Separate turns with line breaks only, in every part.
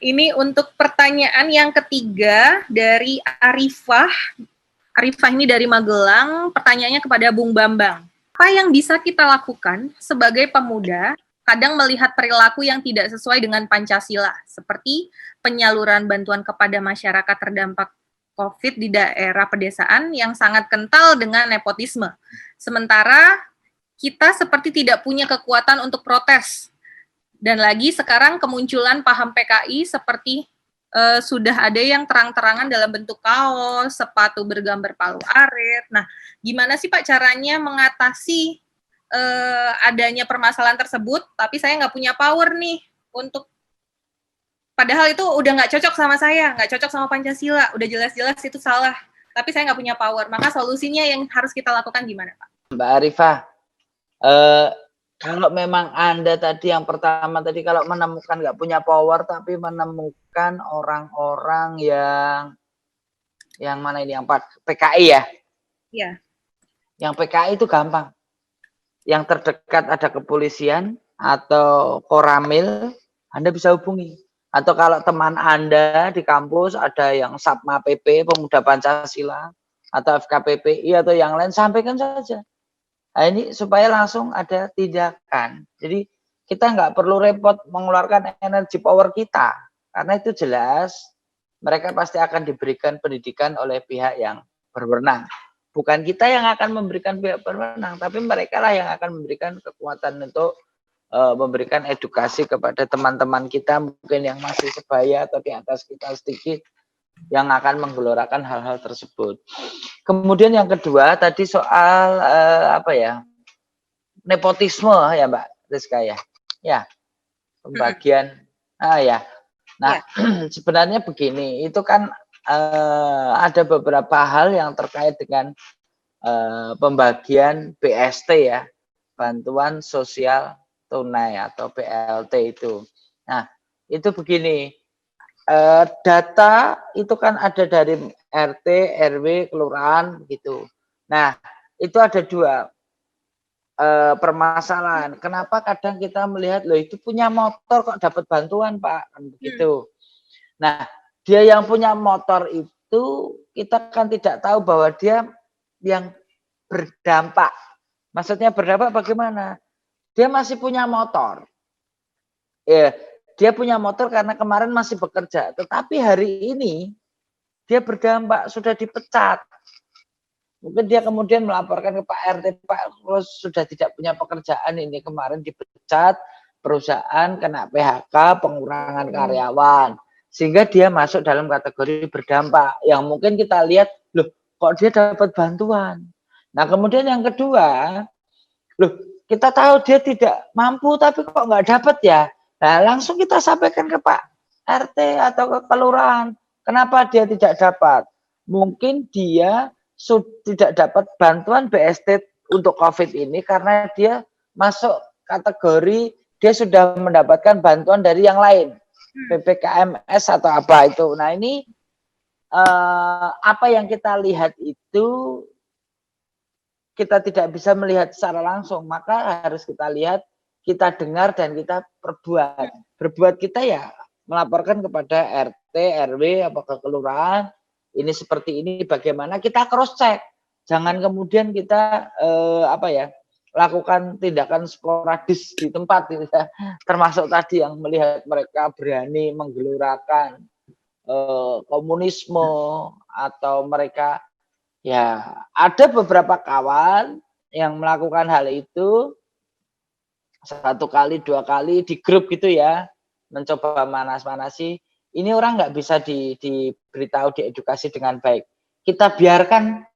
Ini untuk pertanyaan yang ketiga dari Arifah. Arifah ini dari Magelang. Pertanyaannya kepada Bung Bambang. Apa yang bisa kita lakukan sebagai pemuda kadang melihat perilaku yang tidak sesuai dengan Pancasila, seperti penyaluran bantuan kepada masyarakat terdampak COVID di daerah pedesaan yang sangat kental dengan nepotisme. Sementara kita seperti tidak punya kekuatan untuk protes. Dan lagi sekarang kemunculan paham PKI seperti sudah ada yang terang-terangan dalam bentuk kaos, sepatu bergambar palu arit. Nah, gimana sih Pak caranya mengatasi adanya permasalahan tersebut, tapi saya nggak punya power nih untuk, padahal itu udah nggak cocok sama saya, nggak cocok sama Pancasila, udah jelas-jelas itu salah, tapi saya nggak punya power. Maka solusinya yang harus kita lakukan gimana Pak?
Mbak Arifah, kalau memang Anda tadi yang pertama tadi, kalau menemukan nggak punya power, tapi menemukan orang-orang yang mana ini, yang PKI ya? Iya. Yang PKI itu gampang. Yang terdekat ada kepolisian atau Koramil, Anda bisa hubungi. Atau kalau teman Anda di kampus ada yang Satma PP, Pemuda Pancasila, atau FKPPI atau yang lain, sampaikan saja. Nah, ini supaya langsung ada tindakan. Jadi kita nggak perlu repot mengeluarkan energi power kita, karena itu jelas mereka pasti akan diberikan pendidikan oleh pihak yang berwenang. Bukan kita yang akan memberikan pihak berwenang, tapi mereka lah yang akan memberikan kekuatan untuk memberikan edukasi kepada teman-teman kita mungkin yang masih sebaya atau di atas kita sedikit, yang akan menggelorakan hal-hal tersebut. Kemudian yang kedua tadi soal nepotisme ya Mbak Rizka ya. Ya, pembagian. Ya. Nah, sebenarnya begini, itu kan ada beberapa hal yang terkait dengan pembagian BST ya, bantuan sosial tunai atau BLT itu. Nah, itu begini, data itu kan ada dari RT, RW, kelurahan gitu. Nah, itu ada dua permasalahan. Kenapa kadang kita melihat loh itu punya motor kok dapat bantuan Pak, kan begitu. Nah, dia yang punya motor itu kita kan tidak tahu bahwa dia yang berdampak. Maksudnya berdampak bagaimana? Dia masih punya motor. Ya, dia punya motor karena kemarin masih bekerja, tetapi hari ini dia berdampak, sudah dipecat. Mungkin dia kemudian melaporkan ke Pak RT, Pak sudah tidak punya pekerjaan, ini kemarin dipecat, perusahaan kena PHK, pengurangan karyawan. Sehingga dia masuk dalam kategori berdampak. Yang mungkin kita lihat, loh kok dia dapat bantuan. Nah kemudian yang kedua, loh kita tahu dia tidak mampu tapi kok nggak dapat ya. Nah langsung kita sampaikan ke Pak RT atau ke kelurahan. Kenapa dia tidak dapat? Mungkin dia tidak dapat bantuan BST untuk COVID ini karena dia masuk kategori dia sudah mendapatkan bantuan dari yang lain, PPKMS atau apa itu. Nah ini apa yang kita lihat itu kita tidak bisa melihat secara langsung, maka harus kita lihat, kita dengar dan kita perbuat. Berbuat kita ya melaporkan kepada RT, RW, apakah kelurahan, ini seperti ini, bagaimana kita cross check. Jangan kemudian kita lakukan tindakan sporadis di tempat, ya. Termasuk tadi yang melihat mereka berani menggelorakan komunisme atau mereka. Ya, ada beberapa kawan yang melakukan hal itu 1 kali, 2 kali di grup gitu ya, mencoba manas-manasi. Ini orang nggak bisa diberitahu, diedukasi dengan baik. Kita biarkan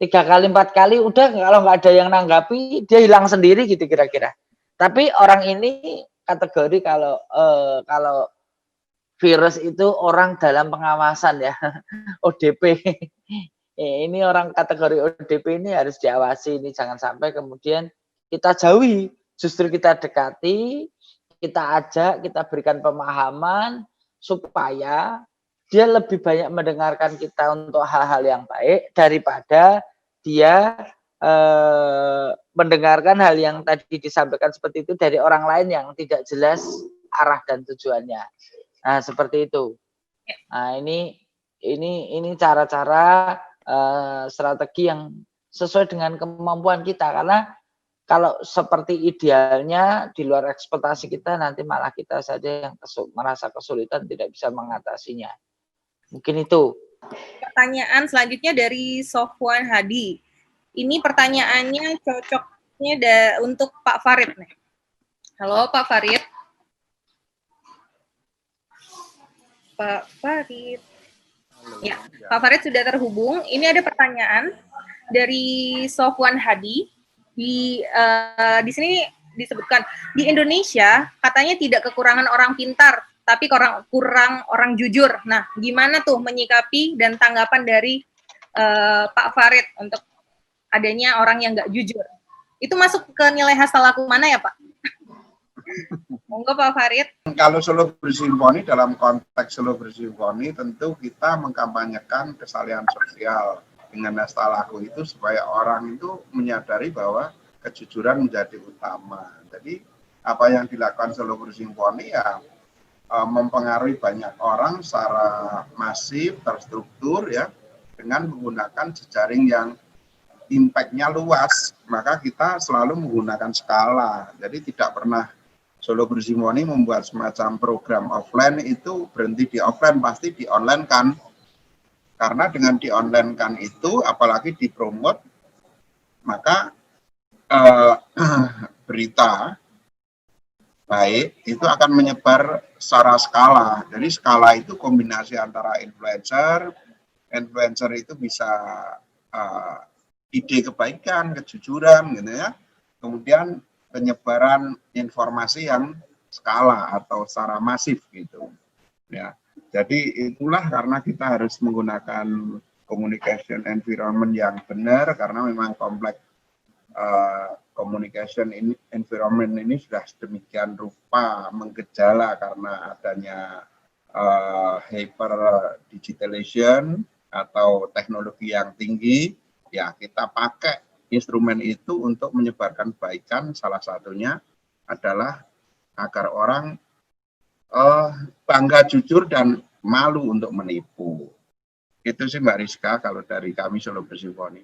3 kali, 4 kali, udah kalau nggak ada yang nanggapi, dia hilang sendiri gitu kira-kira. Tapi orang ini kategori kalau virus itu orang dalam pengawasan ya, ODP. Ini orang kategori ODP ini harus diawasi, ini jangan sampai kemudian kita jauhi, justru kita dekati, kita ajak, kita berikan pemahaman supaya dia lebih banyak mendengarkan kita untuk hal-hal yang baik daripada dia mendengarkan hal yang tadi disampaikan seperti itu dari orang lain yang tidak jelas arah dan tujuannya. Nah, seperti itu. Nah, ini cara-cara strategi yang sesuai dengan kemampuan kita, karena kalau seperti idealnya di luar ekspektasi kita, nanti malah kita saja yang merasa kesulitan tidak bisa mengatasinya. Mungkin itu.
Pertanyaan selanjutnya dari Sofwan Hadi. Ini pertanyaannya cocoknya untuk Pak Farid nih. Halo Pak Farid. Pak Farid. Ya, Pak Farid sudah terhubung. Ini ada pertanyaan dari Sofwan Hadi. Di sini disebutkan di Indonesia katanya tidak kekurangan orang pintar, tapi kurang orang jujur. Nah, gimana tuh menyikapi dan tanggapan dari Pak Farid untuk adanya orang yang nggak jujur? Itu masuk ke nilai hasal laku mana ya, Pak? Monggo Pak Farid.
Kalau Solo Bersimfoni, dalam konteks Solo Bersimfoni, tentu kita mengkampanyekan kesalahan sosial dengan hasal laku itu supaya orang itu menyadari bahwa kejujuran menjadi utama. Jadi apa yang dilakukan Solo Bersimfoni ya mempengaruhi banyak orang secara masif, terstruktur ya, dengan menggunakan jejaring yang impact-nya luas. Maka kita selalu menggunakan skala. Jadi tidak pernah Solo Bersimfoni membuat semacam program offline itu berhenti di offline, pasti di online kan. Karena dengan di online kan itu, apalagi dipromot, maka berita baik itu akan menyebar secara skala. Jadi skala itu kombinasi antara influencer itu bisa ide kebaikan, kejujuran gitu ya. Kemudian penyebaran informasi yang skala atau secara masif gitu. Ya. Jadi itulah karena kita harus menggunakan communication environment yang benar, karena memang kompleks communication environment ini sudah sedemikian rupa menggejala karena adanya hyper digitalization atau teknologi yang tinggi. Ya, kita pakai instrumen itu untuk menyebarkan kebaikan. Salah satunya adalah agar orang bangga jujur dan malu untuk menipu. Itu sih Mbak Rizka kalau dari kami Solo Bersimfoni.